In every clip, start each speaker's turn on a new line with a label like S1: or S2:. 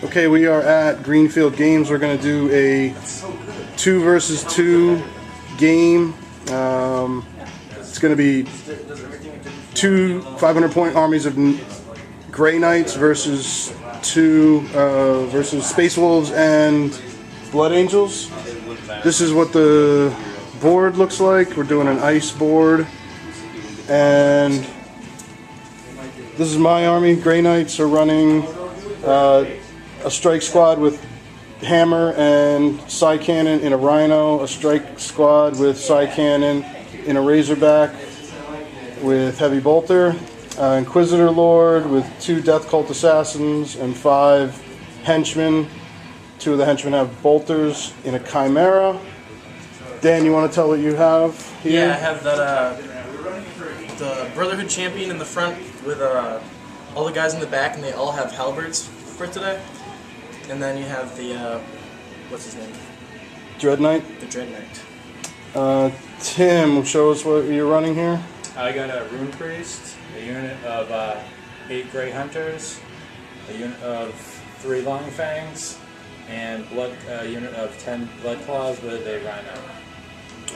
S1: Okay, we are at Greenfield Games. We're going to do a 2 versus 2 game. It's going to be 2 500-point armies of Grey Knights versus Space Wolves and Blood Angels. This is what the board looks like. We're doing an ice board, and this is my army. Grey Knights are running a strike squad with hammer and side cannon in a rhino, a strike squad with side cannon in a razorback with heavy bolter, Inquisitor Lord with 2 Death Cult assassins and 5 henchmen. 2 of the henchmen have bolters in a chimera. Dan, you want to tell what you have here?
S2: Yeah, I have that the Brotherhood champion in the front with all the guys in the back, and they all have halberds for today. And then you have the what's his name?
S1: Dread Knight.
S2: The Dread Knight.
S1: Tim, show us what you're running here.
S3: I got a Rune Priest, a unit of 8 Grey Hunters, a unit of 3 Long Fangs, and a unit of 10 Blood Claws with a Rhino.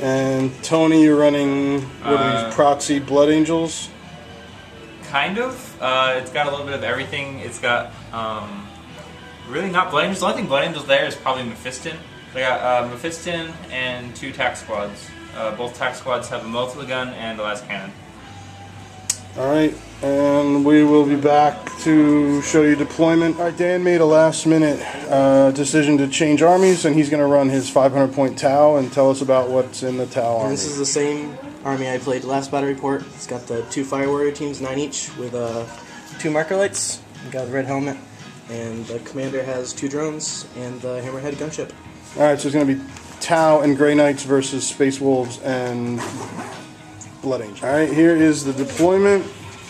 S1: And Tony, you're running what are these proxy Blood Angels?
S4: Kind of. It's got a little bit of everything. It's got really not Blood Angels. The only thing Blood Angels there is probably Mephiston. So I got Mephiston and 2 tack squads. Both tack squads have a multi gun and a last cannon.
S1: Alright, and we will be back to show you deployment. Alright, Dan made a last minute decision to change armies, and he's going to run his 500-point Tau and tell us about what's in the Tau army.
S2: And this is the same army I played last battle report. It's got the 2 Fire Warrior teams, 9 each, with 2 marker lights. You got a red helmet, and the commander has 2 drones and the hammerhead gunship.
S1: Alright, so it's going to be Tau and Grey Knights versus Space Wolves and Blood Angels. Alright, here is the deployment.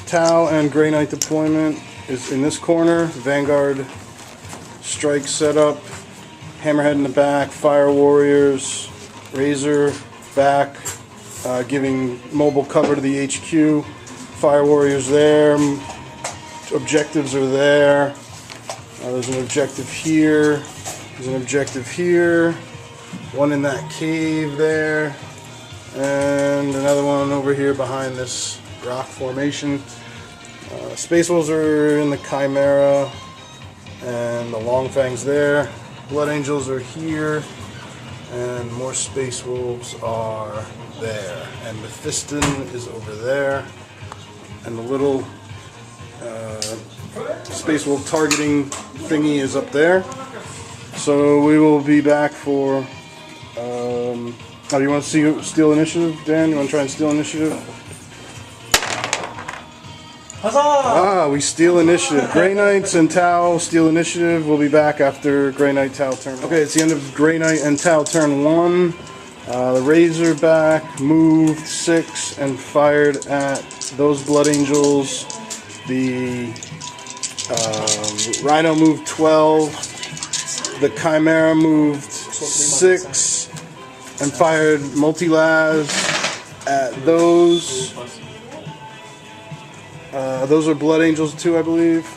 S1: Tau and Grey Knight deployment is in this corner. Vanguard strike setup. Hammerhead in the back. Fire Warriors. Razor back. Giving mobile cover to the HQ. Fire Warriors there. Objectives are there. There's an objective here. There's an objective here. One in that cave there. And another one over here behind this rock formation. Space Wolves are in the Chimera. And the Long Fangs there. Blood Angels are here. And more Space Wolves are there. And Mephiston is over there. And the little Space Wolf targeting thingy is up there. So we will be back for... do you want to steal initiative, Dan? You want to try and steal initiative?
S2: Huzzah!
S1: We steal initiative. Grey Knights and Tau steal initiative. We'll be back after Grey Knight Tau turn 1. Okay, it's the end of Grey Knight and Tau turn 1. The Razorback moved 6 and fired at those Blood Angels. The Rhino moved 12. The Chimera moved 6 and fired multi-las at those. Those are Blood Angels too, I believe.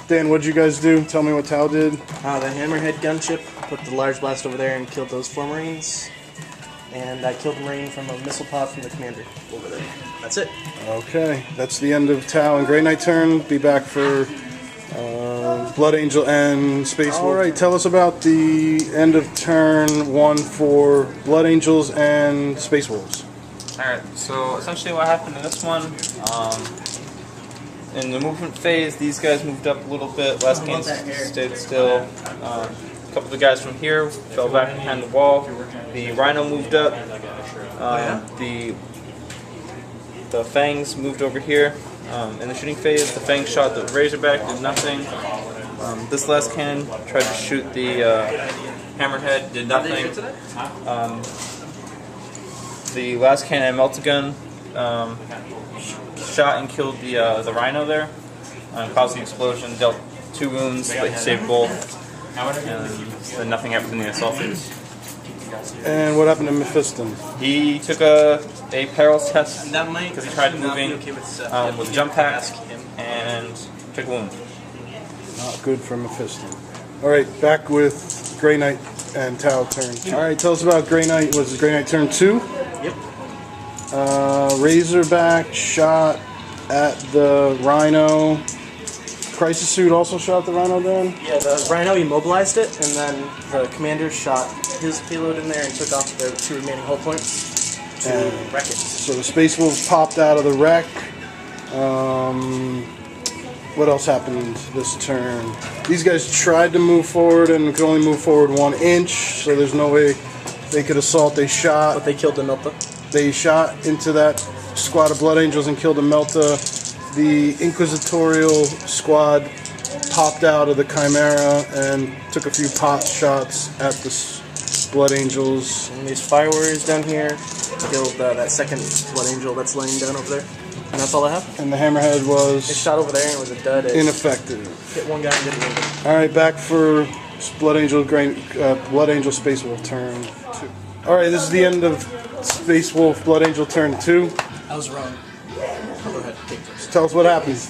S1: Dan, what did you guys do? Tell me what Tau did.
S2: The hammerhead gunship put the large blast over there and killed those 4 Marines. And I killed a Marine from a missile pod from the commander over there. That's it. Okay,
S1: that's the end of Tau and Grey Knight turn. Be back for Blood Angel and Space Wolf. Alright, tell us about the end of turn 1 for Blood Angels and Space Wolves.
S4: Alright, so essentially what happened in this one, in the movement phase, these guys moved up a little bit, last game stayed still. A couple of the guys from here fell back behind the wall. The Rhino moved up. The Fangs moved over here. In the shooting phase, the Fangs shot the Razorback, did nothing. This last cannon tried to shoot the Hammerhead, did nothing. The last cannon, Meltagun, shot and killed the Rhino there, caused the explosion, dealt 2 wounds, but he saved both. And then nothing happened in the assault phase.
S1: And what happened to Mephiston?
S4: He took a perils test because he tried moving with jump packs and took a wound.
S1: Not good for Mephiston. All right, back with Grey Knight and Tau turn. All right, tell us about Grey Knight. Was it Grey Knight turn 2?
S2: Yep.
S1: Razorback shot at the Rhino. Crisis Suit also shot the Rhino then?
S2: Yeah, the Rhino immobilized it, and then the commander shot his payload in there and took off the 2 remaining hull points to wreck it.
S1: So the Space Wolves popped out of the wreck. What else happened this turn? These guys tried to move forward and could only move forward 1 inch, so there's no way they could assault. They shot.
S2: But they killed the Milta.
S1: They shot into that squad of Blood Angels and killed the Melta. The Inquisitorial squad popped out of the Chimera and took a few pot shots at the Blood Angels.
S2: And these Fire Warriors down here killed that second Blood Angel that's laying down over there. And that's all I have.
S1: And the Hammerhead
S2: It
S1: was
S2: shot over there and it was a dud. It
S1: ineffective.
S2: hit one guy and didn't move it.
S1: Alright, back for Blood Angel Space Wolf turn 2. Alright, this is the end of Space Wolf Blood Angel turn 2.
S2: I was wrong. Go ahead, take first.
S1: Tell us what happened.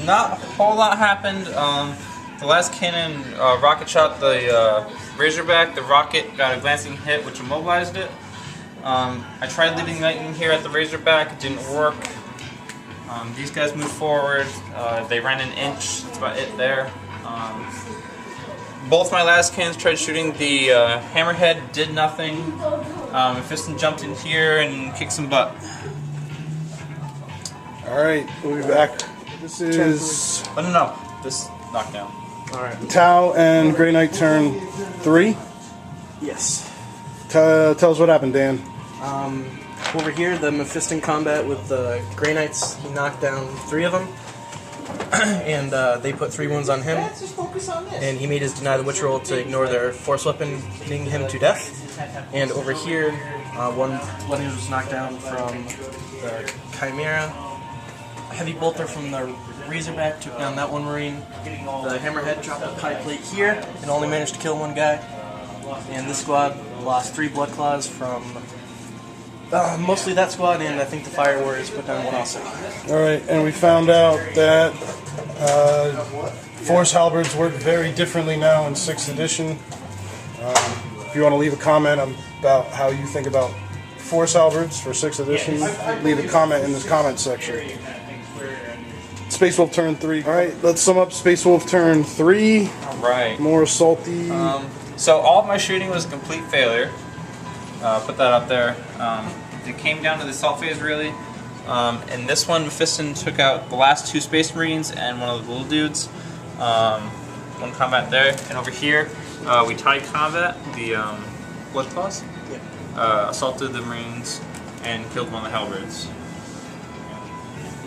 S4: Not a whole lot happened. The last cannon rocket shot the Razorback. The rocket got a glancing hit, which immobilized it. I tried leaving lightning here at the Razorback. It didn't work. These guys moved forward. They ran an inch. That's about it there. Both my last cannons tried shooting the Hammerhead. Did nothing. Fiston jumped in here and kicked some butt.
S1: Alright, we'll be back. This is
S4: Oh no, this knockdown.
S2: Alright.
S1: Tau and Grey Knight turn 3.
S2: Yes.
S1: Tell us what happened, Dan.
S2: Over here, the Mephiston combat with the Grey Knights, he knocked down 3 of them. And they put 3 wounds on him. And he made his Deny the Witch roll to ignore their force weapon, hitting him to death. And over here, one Angel was knocked down from the Chimera. A heavy bolter from the Razorback took down that one Marine. The Hammerhead dropped a pie plate here and only managed to kill 1 guy. And this squad lost 3 Blood Claws from mostly that squad, and I think the Fire Warriors put down 1 also.
S1: Alright, and we found out that Force Halberds work very differently now in 6th edition. If you want to leave a comment about how you think about Force Halberds for 6th edition, leave a comment in this comment section. Space Wolf turn 3. Alright, let's sum up Space Wolf turn 3.
S4: Alright.
S1: More salty.
S4: So all of my shooting was a complete failure. Put that up there. It came down to the assault phase, really. And this one, Mephiston took out the last 2 Space Marines and one of the little dudes. 1 combat there. And over here, we tied combat, the Blood Claws. Assaulted the Marines and killed one of the Halberds.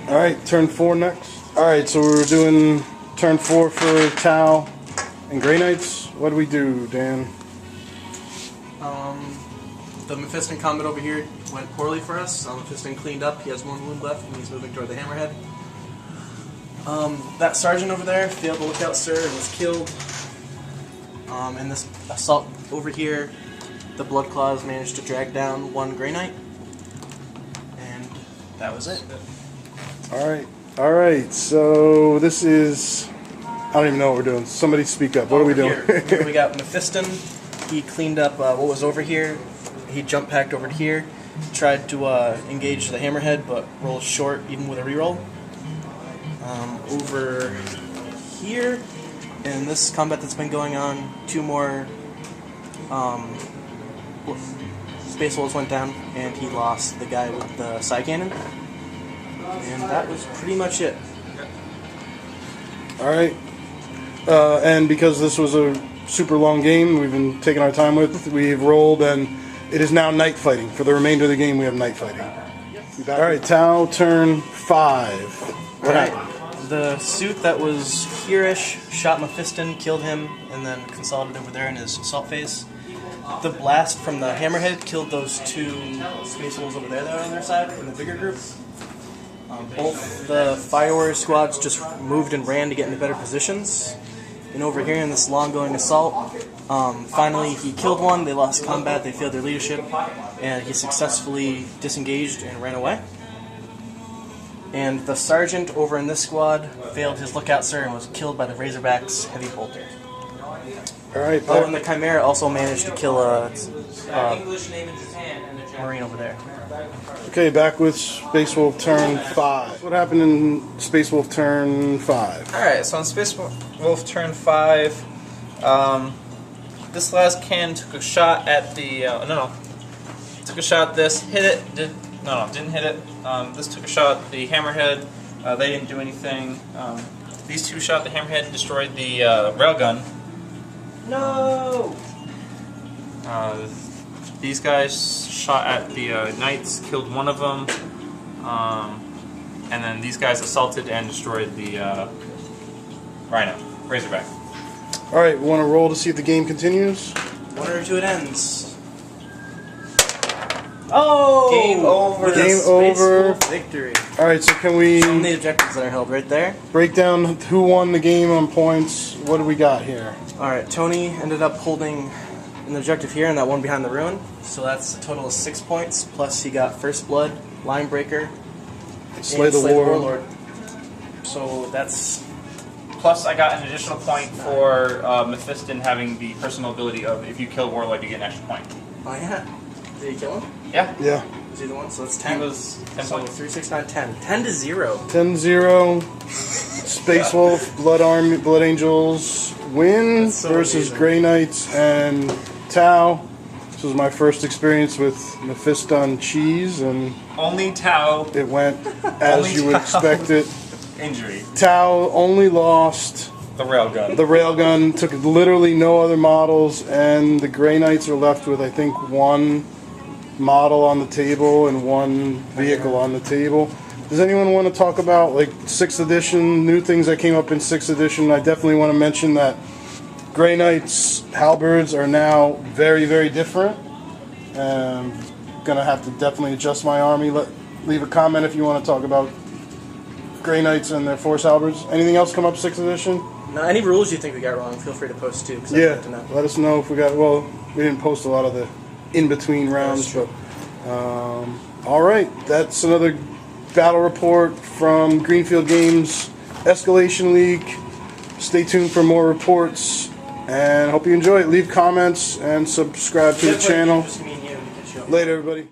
S1: Alright, turn 4 next. Alright, so we're doing turn 4 for Tau and Grey Knights. What do we do, Dan?
S2: The Mephiston combat over here went poorly for us. Mephiston cleaned up. He has 1 wound left, and he's moving toward the Hammerhead. That sergeant over there failed the lookout, sir, and was killed. And this assault over here, the Blood Claws managed to drag down 1 Grey Knight. And that was it.
S1: Alright, so this is... I don't even know what we're doing. Somebody speak up. What are we doing?
S2: Here we got Mephiston. He cleaned up what was over here. He jump packed over to here. Tried to engage the Hammerhead, but rolled short even with a reroll. Over here, in this combat that's been going on, 2 more Space Wolves went down, and he lost the guy with the side cannon. And that was pretty much it.
S1: Alright. And because this was a super long game we've been taking our time with, we've rolled, and it is now night fighting. For the remainder of the game, we have night fighting. Alright, Tau, turn 5. What happened?
S2: The suit that was here-ish shot Mephiston, killed him, and then consolidated over there in his assault phase. The blast from the Hammerhead killed those 2 Space Wolves over there that are on their side in the bigger group. Both the Fire Warrior squads just moved and ran to get into better positions. And over here in this long-going assault, finally he killed 1, they lost combat, they failed their leadership, and he successfully disengaged and ran away. And the sergeant over in this squad failed his lookout, sir, and was killed by the Razorback's heavy bolter.
S1: All right.
S2: Oh, and the Chimera also managed to kill a
S4: English name in Japan and a
S2: Marine over there.
S1: Okay, back with Space Wolf turn 5. What happened in Space Wolf turn 5?
S4: Alright, so on Space Wolf turn 5, this last cannon took a shot at the, took a shot at this, hit it, didn't hit it. This took a shot at the hammerhead, they didn't do anything. These two shot the hammerhead and destroyed the railgun.
S2: No!
S4: These guys shot at the knights, killed one of them, and then these guys assaulted and destroyed the rhino, Razorback.
S1: All right, we want to roll to see if the game continues.
S2: 1 or 2 it ends. Oh!
S4: Game over.
S2: With a
S1: Game
S2: Space
S1: over.
S2: Wolf victory.
S1: All right, so can we
S2: Some of the objectives that are held right there.
S1: break down who won the game on points? What do we got here?
S2: Alright, Tony ended up holding an objective here and that one behind the ruin. So that's a total of 6 points, plus he got First Blood, Line Breaker,
S1: Slay
S2: and
S1: the
S2: Slay the
S1: Warlord.
S2: Warlord. So that's...
S4: Plus, I got an additional point for Mephiston having the personal ability of if you kill Warlord, you get an extra point.
S2: Oh yeah. Did he kill him?
S4: Yeah,
S1: Yeah,
S2: Was he the one? So that's
S4: he
S2: 10.
S4: was 10
S2: So
S4: points.
S2: 3, 6, 9, 10. 10 to 0.
S1: 10-0. Space Wolf, Blood Army, Blood Angels win
S2: That's so
S1: versus
S2: amazing.
S1: Grey Knights and Tau. This was my first experience with Mephiston cheese, and
S4: Only Tau
S1: it went as you would
S4: Tau.
S1: expect it.
S4: injury.
S1: Tau only lost
S4: The railgun.
S1: the railgun, took literally no other models, and the Grey Knights are left with, I think, 1 model on the table and 1 vehicle on the table. Does anyone want to talk about like 6th edition, new things that came up in 6th edition? I definitely want to mention that Grey Knights halberds are now very, very different. Gonna have to definitely adjust my army. Leave a comment if you want to talk about Grey Knights and their force halberds. Anything else come up 6th edition?
S2: Now, any rules you think we got wrong, feel free to post too. 'Cause I'd
S1: Yeah,
S2: like to know.
S1: let us know if we got. Well, we didn't post a lot of the in-between rounds,
S2: true.
S1: but all right, that's another battle report from Greenfield Games Escalation League. Stay tuned for more reports, and hope you enjoy it. Leave comments and subscribe to the
S2: Definitely
S1: channel.
S2: just me and you, we can show.
S1: Later, everybody.